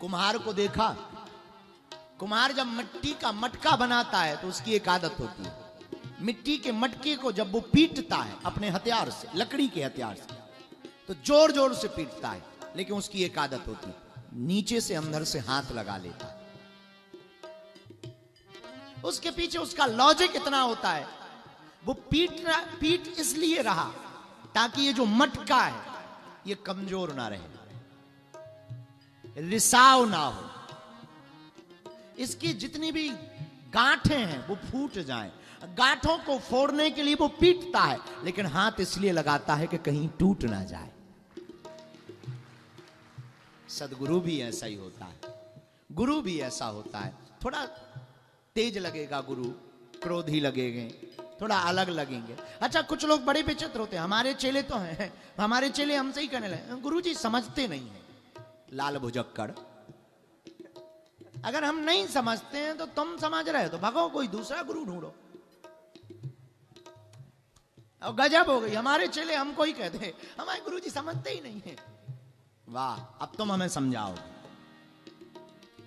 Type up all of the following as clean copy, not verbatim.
कुम्हार को देखा, कुम्हार जब मिट्टी का मटका बनाता है तो उसकी एक आदत होती है, मिट्टी के मटके को जब वो पीटता है अपने हथियार से, लकड़ी के हथियार से, तो जोर जोर से पीटता है, लेकिन उसकी एक आदत होती है, नीचे से अंदर से हाथ लगा लेता है। उसके पीछे उसका लॉजिक इतना होता है, वो पीट इसलिए रहा ताकि ये जो मटका है ये कमजोर ना रहे, रिसाव ना हो, इसकी जितनी भी गांठें हैं वो फूट जाएं। गांठों को फोड़ने के लिए वो पीटता है, लेकिन हाथ इसलिए लगाता है कि कहीं टूट ना जाए। सदगुरु भी ऐसा ही होता है, गुरु भी ऐसा होता है। थोड़ा तेज लगेगा गुरु, क्रोधी लगेंगे, थोड़ा अलग लगेंगे। अच्छा, कुछ लोग बड़े विचित्र होते हैं, हमारे चेले तो हैं, हमारे चेले हमसे ही कहने लगे गुरु जी समझते नहीं है। लाल भुजक्कड़, अगर हम नहीं समझते हैं तो तुम समझ रहे हो तो भगो, कोई दूसरा गुरु ढूंढो। और गजब हो गई, हमारे चेले हमको ही कहते हैं हमारे गुरु जी समझते ही नहीं है। वाह, अब तुम हमें समझाओ।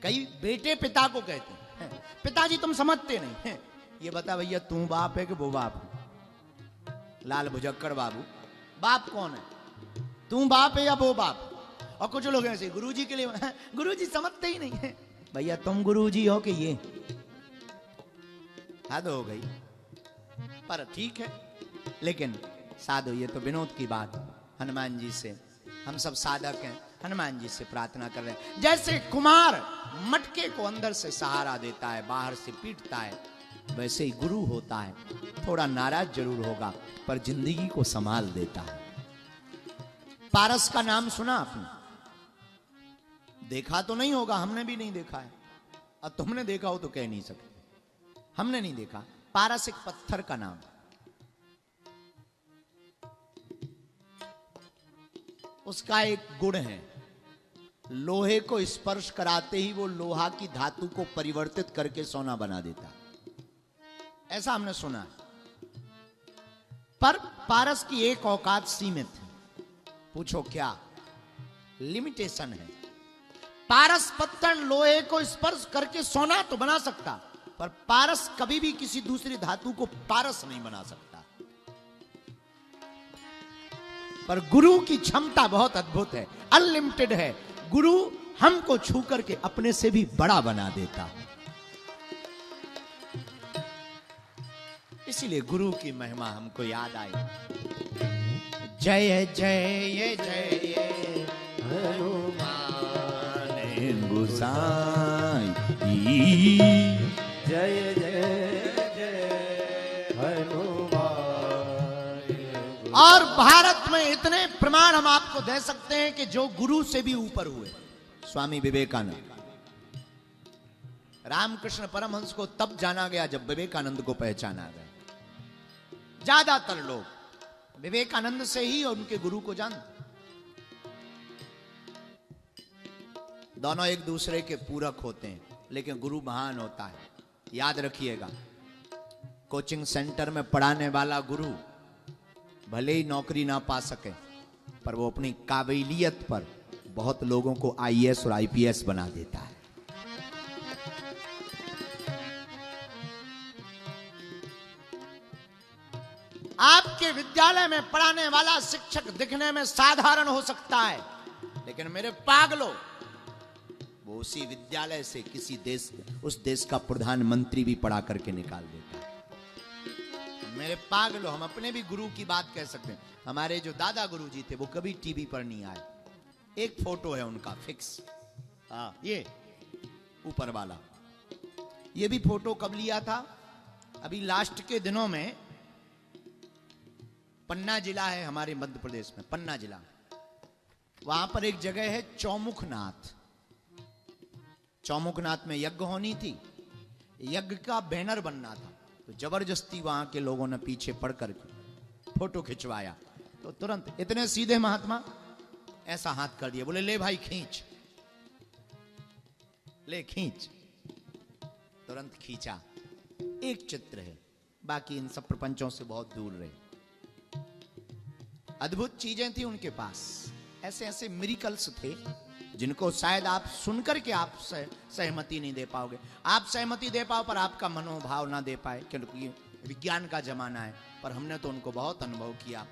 कई बेटे पिता को कहते हैं पिताजी तुम समझते नहीं हैं। ये बता भैया, तू बाप है कि वो बाप है? लाल भुजक्कड़ बाबू, बाप कौन है? तू बाप है या वो बाप? और कुछ लोग ऐसे गुरुजी के लिए गुरुजी समझते ही नहीं है। भैया तुम गुरुजी हो कि ये? हद हो गई। पर ठीक है, लेकिन साधु, ये तो विनोद की बात। हनुमान जी से, हम सब साधक हैं, हनुमान जी से प्रार्थना कर रहे हैं। जैसे कुम्हार मटके को अंदर से सहारा देता है, बाहर से पीटता है, वैसे ही गुरु होता है, थोड़ा नाराज जरूर होगा पर जिंदगी को संभाल देता है। पारस का नाम सुना आपने? देखा तो नहीं होगा, हमने भी नहीं देखा है, और तुमने देखा हो तो कह नहीं सकते। हमने नहीं देखा। पारस एक पत्थर का नाम, उसका एक गुण है, लोहे को स्पर्श कराते ही वो लोहा की धातु को परिवर्तित करके सोना बना देता है, ऐसा हमने सुना है। पर पारस की एक औकात सीमित है। पूछो क्या लिमिटेशन है? पारस पत्थर लोहे को स्पर्श करके सोना तो बना सकता, पर पारस कभी भी किसी दूसरी धातु को पारस नहीं बना सकता। पर गुरु की क्षमता बहुत अद्भुत है, अनलिमिटेड है। गुरु हमको छू करके अपने से भी बड़ा बना देता है। इसीलिए गुरु की महिमा हमको याद आई। जय जय जय हनुमान गोसाई, जय जय जय हनुमान। और भारत में इतने प्रमाण हम आपको दे सकते हैं कि जो गुरु से भी ऊपर हुए। स्वामी विवेकानंद, रामकृष्ण परमहंस को तब जाना गया जब विवेकानंद को पहचाना गया। ज्यादातर लोग विवेकानंद से ही और उनके गुरु को जानते। दोनों एक दूसरे के पूरक होते हैं, लेकिन गुरु महान होता है। याद रखिएगा, कोचिंग सेंटर में पढ़ाने वाला गुरु भले ही नौकरी ना पा सके, पर वो अपनी काबिलियत पर बहुत लोगों को आईएएस और आईपीएस बना देता है। आपके विद्यालय में पढ़ाने वाला शिक्षक दिखने में साधारण हो सकता है, लेकिन मेरे पागलों, वो उसी विद्यालय से किसी देश, उस देश का प्रधानमंत्री भी पढ़ा करके निकाल देता है। मेरे पागलों, हम अपने भी गुरु की बात कह सकते हैं। हमारे जो दादा गुरु जी थे वो कभी टीवी पर नहीं आए। एक फोटो है उनका फिक्स, हाँ, ये ऊपर वाला। ये भी फोटो कब लिया था? अभी लास्ट के दिनों में। पन्ना जिला है हमारे मध्य प्रदेश में, पन्ना जिला, वहां पर एक जगह है चौमुखनाथ। चौमुखनाथ में यज्ञ होनी थी, यज्ञ का बैनर बनना था, तो जबरदस्ती वहां के लोगों ने पीछे पड़ कर फोटो खिंचवाया। तो तुरंत इतने सीधे महात्मा ऐसा हाथ कर दिया, बोले ले भाई खींच, ले खींच। तुरंत खींचा। एक चित्र है, बाकी इन सब प्रपंचों से बहुत दूर रहे। अद्भुत चीजें थी उनके पास, ऐसे ऐसे मिरेकल्स थे जिनको शायद आप सुनकर के आप सहमति नहीं दे पाओगे, आप सहमति दे पाओ पर आपका मनोभाव ना दे पाए, क्योंकि विज्ञान का जमाना है। पर हमने तो उनको बहुत अनुभव किया,